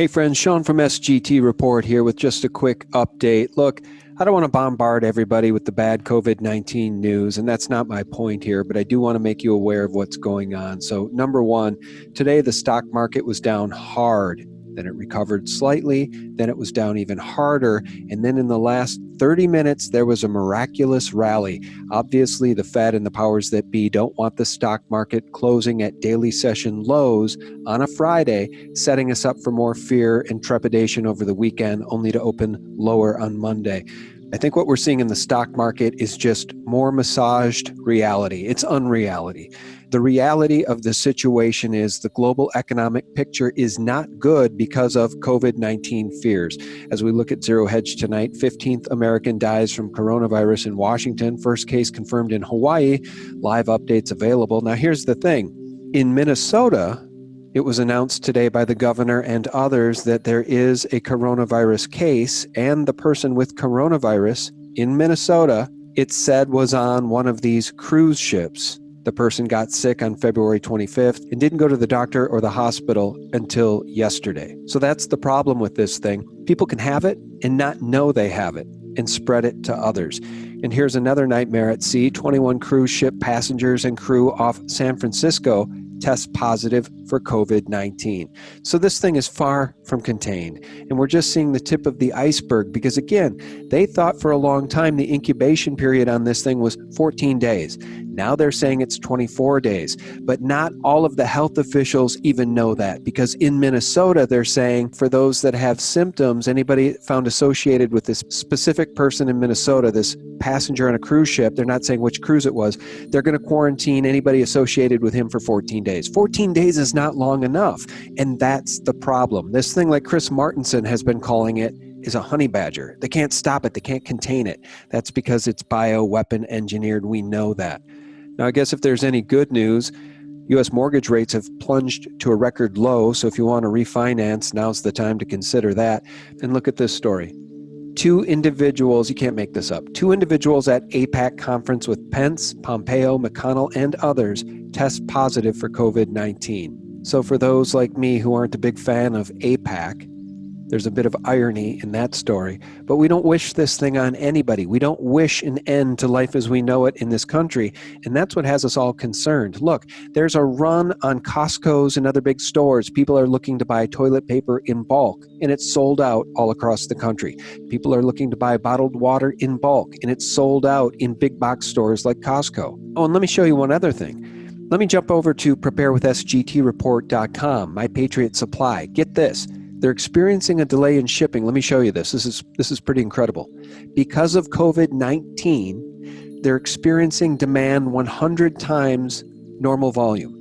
Hey friends, Sean from SGT Report here with just a quick update. Look, I don't want to bombard everybody with the bad COVID-19 news, and that's not my point here, but I do want to make you aware of what's going on. So number one, today the stock market was down hard. Then it recovered slightly, then it was down even harder, and then in the last 30 minutes, there was a miraculous rally. Obviously, the Fed and the powers that be don't want the stock market closing at daily session lows on a Friday, setting us up for more fear and trepidation over the weekend, only to open lower on Monday. I think what we're seeing in the stock market is just more massaged reality. It's unreality. The reality of the situation is the global economic picture is not good because of COVID-19 fears. As we look at Zero Hedge tonight, 15th American dies from coronavirus in Washington, first case confirmed in Hawaii, live updates available. Now here's the thing. In Minnesota, it was announced today by the governor and others that there is a coronavirus case, and the person with coronavirus in Minnesota, it said was on one of these cruise ships. The person got sick on February 25th and didn't go to the doctor or the hospital until yesterday. So that's the problem with this thing. People can have it and not know they have it and spread it to others. And here's another nightmare at sea. 21 cruise ship passengers and crew off San Francisco test positive for COVID-19. So this thing is far from contained. And we're just seeing the tip of the iceberg because, again, they thought for a long time the incubation period on this thing was 14 days. Now they're saying it's 24 days. But not all of the health officials even know that, because in Minnesota, they're saying for those that have symptoms, anybody found associated with this specific person in Minnesota, this passenger on a cruise ship, they're not saying which cruise it was, they're going to quarantine anybody associated with him for 14 days. 14 days is not long enough, and that's the problem. This thing, like Chris Martenson has been calling it, is a honey badger. They can't stop it. They can't contain it. That's because it's bioweapon engineered. We know that. Now, I guess if there's any good news, U.S. mortgage rates have plunged to a record low, so if you want to refinance, now's the time to consider that. And look at this story. Two individuals, you can't make this up, two individuals at APAC conference with Pence, Pompeo, McConnell, and others test positive for COVID-19. So for those like me who aren't a big fan of APAC, there's a bit of irony in that story, but we don't wish this thing on anybody. We don't wish an end to life as we know it in this country, and that's what has us all concerned. Look, there's a run on Costco's and other big stores. People are looking to buy toilet paper in bulk, and it's sold out all across the country. People are looking to buy bottled water in bulk, and it's sold out in big box stores like Costco. Oh, and let me show you one other thing. Let me jump over to preparewithsgtreport.com, My Patriot Supply. Get this. They're experiencing a delay in shipping. Let me show you this. This is pretty incredible. Because of COVID-19, they're experiencing demand 100 times normal volume.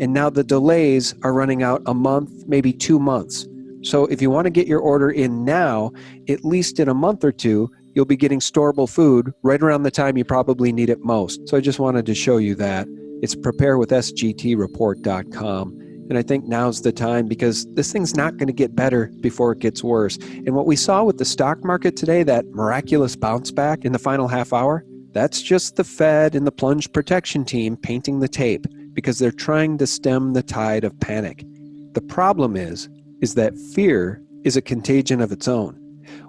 And now the delays are running out a month, maybe 2 months. So if you want to get your order in now, at least in a month or two, you'll be getting storable food right around the time you probably need it most. So I just wanted to show you that. It's preparewithsgtreport.com. And I think now's the time, because this thing's not going to get better before it gets worse. And what we saw with the stock market today, that miraculous bounce back in the final half hour, that's just the Fed and the plunge protection team painting the tape, because they're trying to stem the tide of panic. The problem is that fear is a contagion of its own.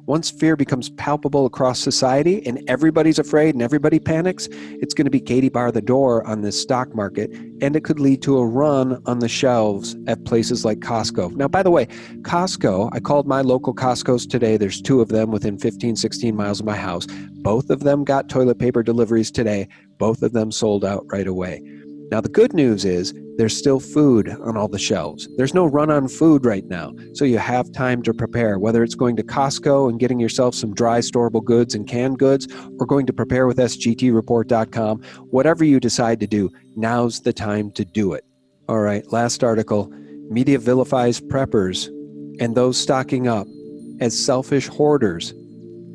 Once fear becomes palpable across society and everybody's afraid and everybody panics, it's going to be Katie bar the door on this stock market, and it could lead to a run on the shelves at places like Costco. Now, by the way, Costco, I called my local Costco's today. There's two of them within 15, 16 miles of my house. Both of them got toilet paper deliveries today. Both of them sold out right away. Now, the good news is there's still food on all the shelves. There's no run on food right now, so you have time to prepare, whether it's going to Costco and getting yourself some dry storable goods and canned goods, or going to preparewithsgtreport.com. Whatever you decide to do, now's the time to do it. All right, last article. Media vilifies preppers and those stocking up as selfish hoarders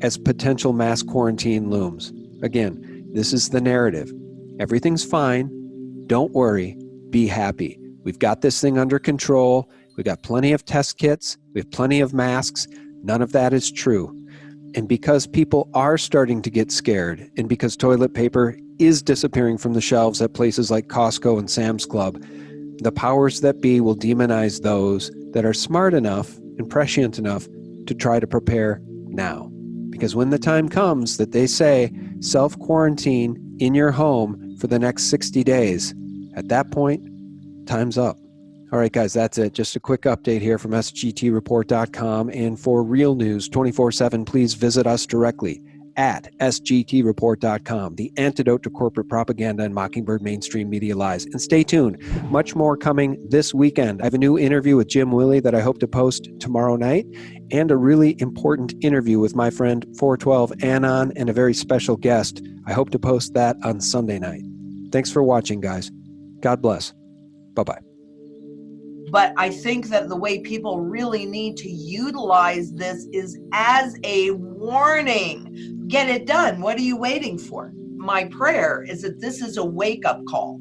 as potential mass quarantine looms. Again, this is the narrative. Everything's fine. Don't worry, be happy. We've got this thing under control. We've got plenty of test kits. We have plenty of masks. None of that is true. And because people are starting to get scared, and because toilet paper is disappearing from the shelves at places like Costco and Sam's Club, the powers that be will demonize those that are smart enough and prescient enough to try to prepare now. Because when the time comes that they say self-quarantine in your home for the next 60 days, at that point, time's up. All right, guys, that's it. Just a quick update here from sgtreport.com. And for real news 24/7, please visit us directly at sgtreport.com, the antidote to corporate propaganda and mockingbird mainstream media lies. And stay tuned. Much more coming this weekend. I have a new interview with Jim Willey that I hope to post tomorrow night, and a really important interview with my friend 412 Anon and a very special guest. I hope to post that on Sunday night. Thanks for watching, guys. God bless. Bye-bye. But I think that the way people really need to utilize this is as a warning. Get it done. What are you waiting for? My prayer is that this is a wake-up call.